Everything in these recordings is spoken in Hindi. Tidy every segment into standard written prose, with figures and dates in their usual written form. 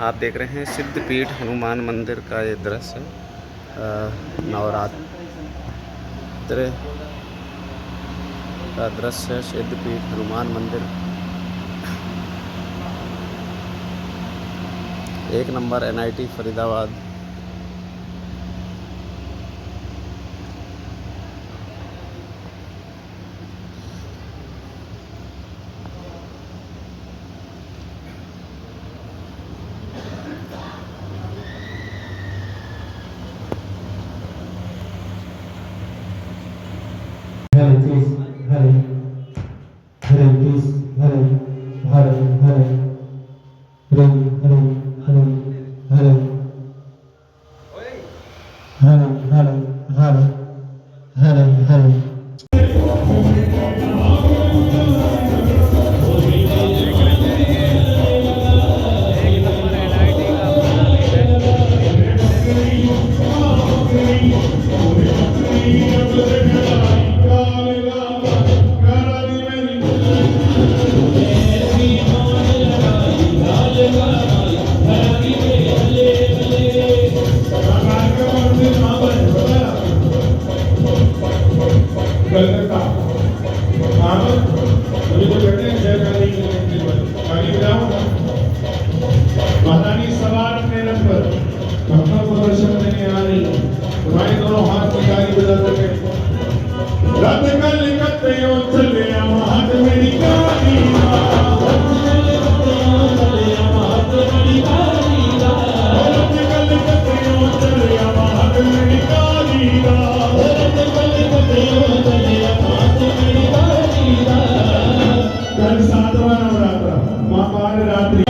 आप देख रहे हैं सिद्धपीठ हनुमान मंदिर का ये दृश्य नवरात्र का दृश्य है। सिद्धपीठ हनुमान मंदिर 1 number NIT Faridabad. Hare Krishna, Hare Hare Krishna, Hare Hare Hare Hare Hare Hare Hare Hare Hare Hare Hare Hare महारानी सवार अपने रथ पर भक्तों को दर्शन देने आ रही। तुम्हारे दोनों हाथ में गाड़ी बजा सके रथ कल कतयो चले हाथ मेरी गाड़ी रथ कल कतयो चले हाथ मेरी गाड़ी रथ कल कतयो चले हाथ मेरी गाड़ी रथ कल कतयो चले हाथ मेरी गाड़ी। कल 7वां नवरात्र महाकाल रात्रि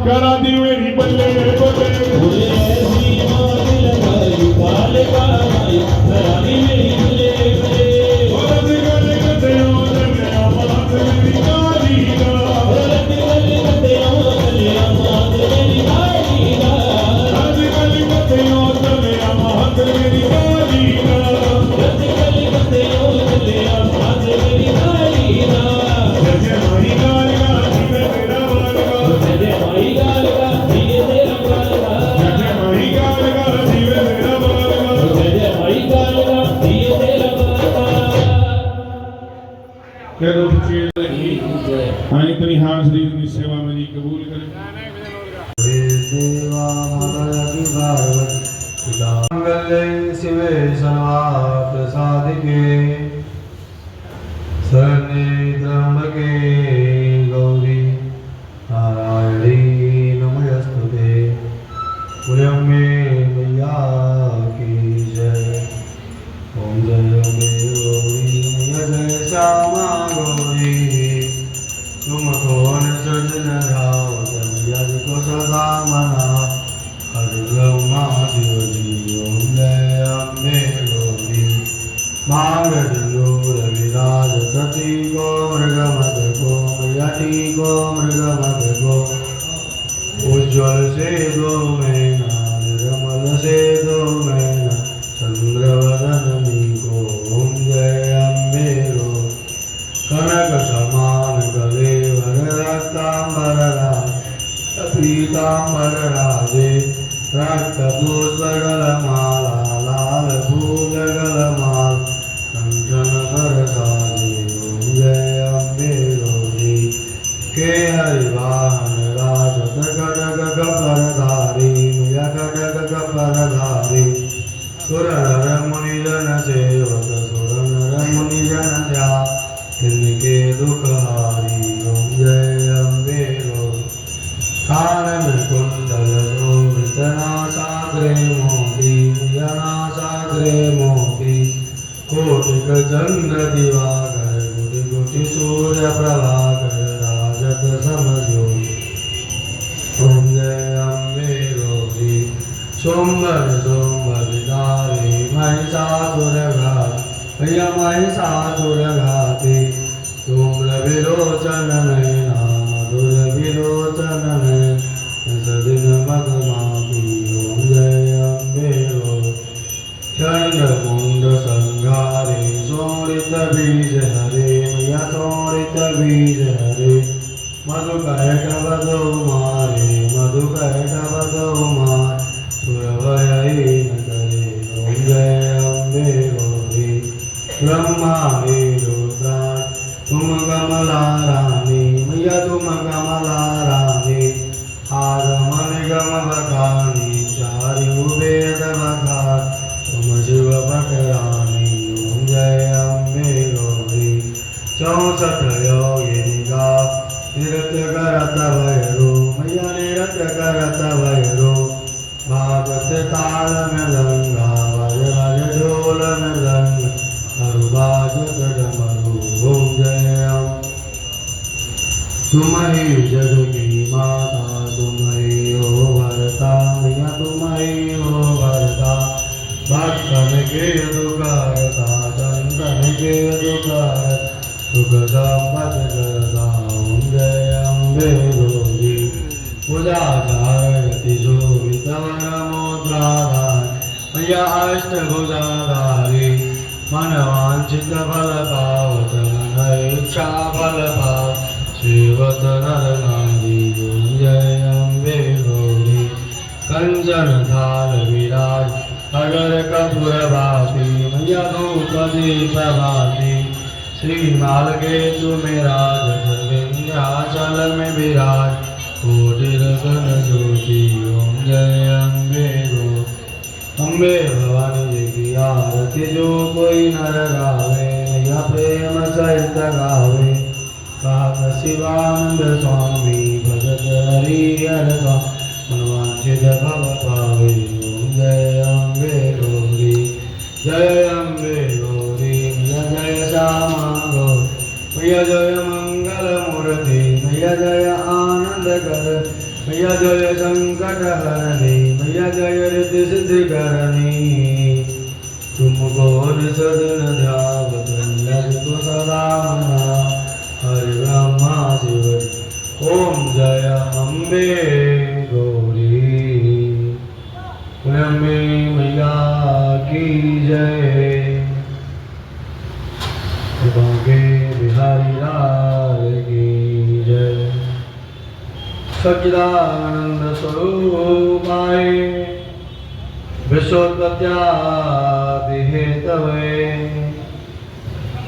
करा दी मेरी बल्ले बल्ले ऐसी मौज लगाई बाल का भाई करा दी मेरी बल्ले बल्ले औरत गल कते चले आमाद मेरी गाड़ी दा औरत गल कते चले आमाद मेरी गाड़ी दा औरत गल कते चले आमाद मेरी गाड़ी दा औरत गल कते चले आमाद मेरी गाड़ी दा। जय माई गाड़ी गा जीवे तेरा वाला जय माई गाल गा जीवे तेरा वाला जय माई गाल गा जीवे तेरा वाला जय माई गाल गा जीवे तेरा वाला। करो चेल की जय हां इतनी हां श्री की सेवा मेरी कबूल करे। देवा मंगल पार्वती पिता मंगले शिवे सर्वार्थ साधिके शरण्ये त्र्यंबके गौरी नारायणी नमोस्तुते। पुण्यमे मैया की जय। ओम जय अम्बे गौरी मैया जय श्यामा गौरी तुम कौन सजन धाव यज को सदा मना हर ब्रह्मा शिव जी। ओम जय अम्बे गौरी मांगल लोर विराज तति को मृगमद को यति को मृगमद को उज्ज्वल से दो मैना निर्मल से दो मैना चंद्रवदनी को। ओम जय अम्बे गौरी कनक समान गले वर रक्तांबर पीतांबर राजे रक्तपुष्पगलमाला लाल फूलगलमाल कंचन बरसाने ओम जय अम्बे गौरी के हरिवाहन राजत खड्ग कपरधारी मैया खड्ग कपरधारी सुर नर मुनिजन सेवक सुर नर मुनिजन ध्यान इनके दुख हारी ओम जय अम्बे गौरी कानन कुंडल शोभित नासाग्रे मोती नासाग्रे मोती कोटिक चंद्र दिवाकर कोटि कोटि सूर्य प्रभाकर राजत समज्योति ओम जय अम्बे गौरी सोमवर सोमवरदारी महिषासुरघात मैया महिषासुरघाती धूम्र विलोचन नयना मधुर विलोचन सदिन मदमाती ओम जय अम्बे गौरी चंड मुंड संघारे शोणित बीज हरे मैया शोणित बीज हरे मधु कैट बदो मारे मधु कैट बदो मार सुरवयी न करे ओम जय अम्बे गौरी ब्रह्माणी रुद्राण तुम कमला रानी मैया तुम कमला रानी आगम निगम बखानी चारि वेद बखान तुम शिव भटरानी ओम जय अम्बे गौरी 64 योगिनिका नृत्य करत भैरो मैया नृत्य करत भैरो भागत ताल में लंगा भज भज ढोल में लंग हरु बाजत डमरू ओम जय अम्बे तुम ही जग की माता तुम ही हो भरता मैया तुम ही हो भरता भक्तन के दुखहरता चंदन के दुखहरता सुख संपद करता ओम जय अम्बे गौरी पूजा चारती शोभित वरमुद्राधार मैया अष्टभुजाधारी मन वांछित फल पावत मन इच्छा फल पाव सेवत नर नारी ओम जय अम्बे गौरी कंचन थाल विराज अगर कपूर भाती मैया धूप दीप भाती श्री माल के तुम राज विंध्याचल में विराज कोटि रतन ज्योति ओम जय अम्बे गौरी अम्बे भवानी जी की आरती जो कोई नर गावे मैया प्रेम सहित गावे काक शिवानंद स्वामी भगत हरिहर मनवांछित भव पावे ओम जय अम्बे गौरी जय अम्बे गौरी मैया जय श्यामा गौरी मैया जय मंगल मूर्ति मैया जय आनंद कर मैया जय संकट हरणी मैया जय रिद्धि सिद्धि करणी तुमको सदन ध्यावत ललित सदा मना हरि ब्रह्मा शिव ओम जय अम्बे गौरी अम्बे मैया की जय बांके बिहारी लाल की जय सच्चिदानंद स्वरूपाय विश्वोत्पत्त्यादि हेतवे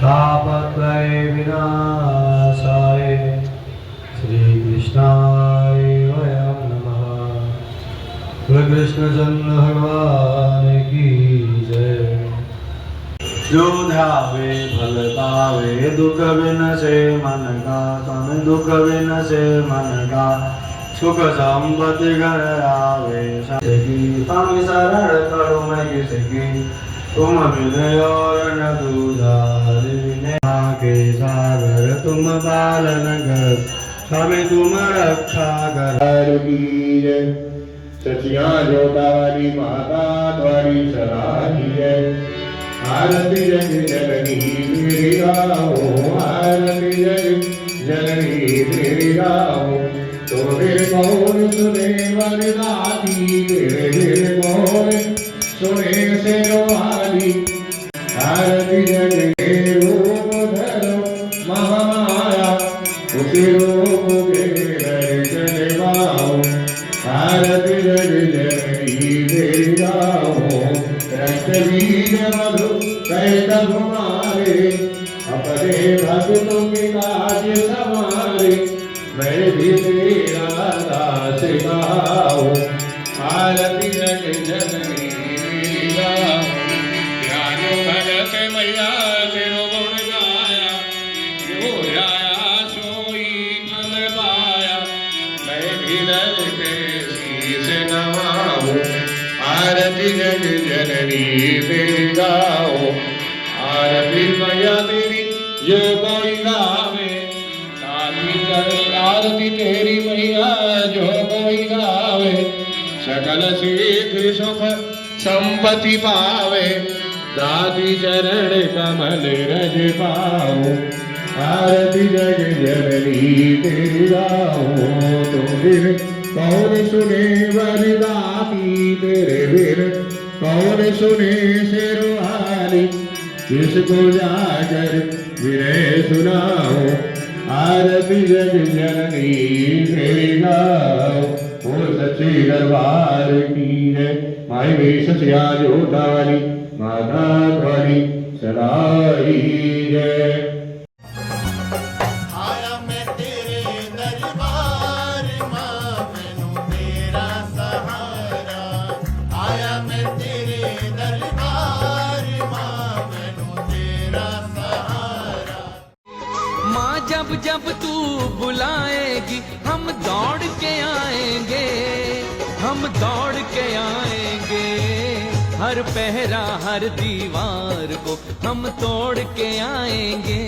तापत्रय विनाशाय श्री कृष्णाय वयं नमः। श्री कृष्ण चंद्र भगवान की जय। जो ध्यावे फल पावे दुख बिन से मन का तन दुख बिन से मन का सुख संपत्ति घर आवे सकी तम शरण करो मैं किसकी तुम बिन और न दूजा के सागर तुम पालन कर स्वामी तुम रक्षा कर सचिया जोता वाली माता द्वारी सराही है आरती जग जननी तेरी गाओ आरती जग जननी तेरी गाओ तोरे कौन सुने वरदाती तेरे दिल कौन सुने से वाली आरती जग के रूप धरो महामाया उसी रूप के दर्शन पाओ आरती जग जननी लीजे मधु कैत घुमारे अपने भक्तों के काज समारे मैं भी तेरा दास गाऊं आरती जग जननी मेरी गाऊं ज्ञान भगत मैया तेरो गुण गाया जो आया सोई मन पाया मैं भी दर पे शीस नवाऊं आरती जग जननी तेरी गाऊं आरती मैया तेरी जो कोई गावे आरती तेरी मैया जो कोई गावे सकल सिद्धि सुख संपत्ति पावे दादी चरण कमल रज पाओ आरती जग जननी तेरी गाओ तो बिन कौन सुने वरदाती तेरे बिन कौन सुने शेरवानी किसको जाकर विनय सुनाओ आरती जग जननी तेरी गाओ ओ सच्ची दरबार की है माई वेश सिया जोता वाली माता वाली सदाई जय आया मैं तेरे दरबार मां मैनू तेरा सहारा आया मैं तेरे दरबार मां मैनू तेरा सहारा माँ जब जब तू बुलाएगी हम दौड़ के आएंगे हम दौड़ के आएंगे हर पहरा हर दीवार को हम तोड़ के आएंगे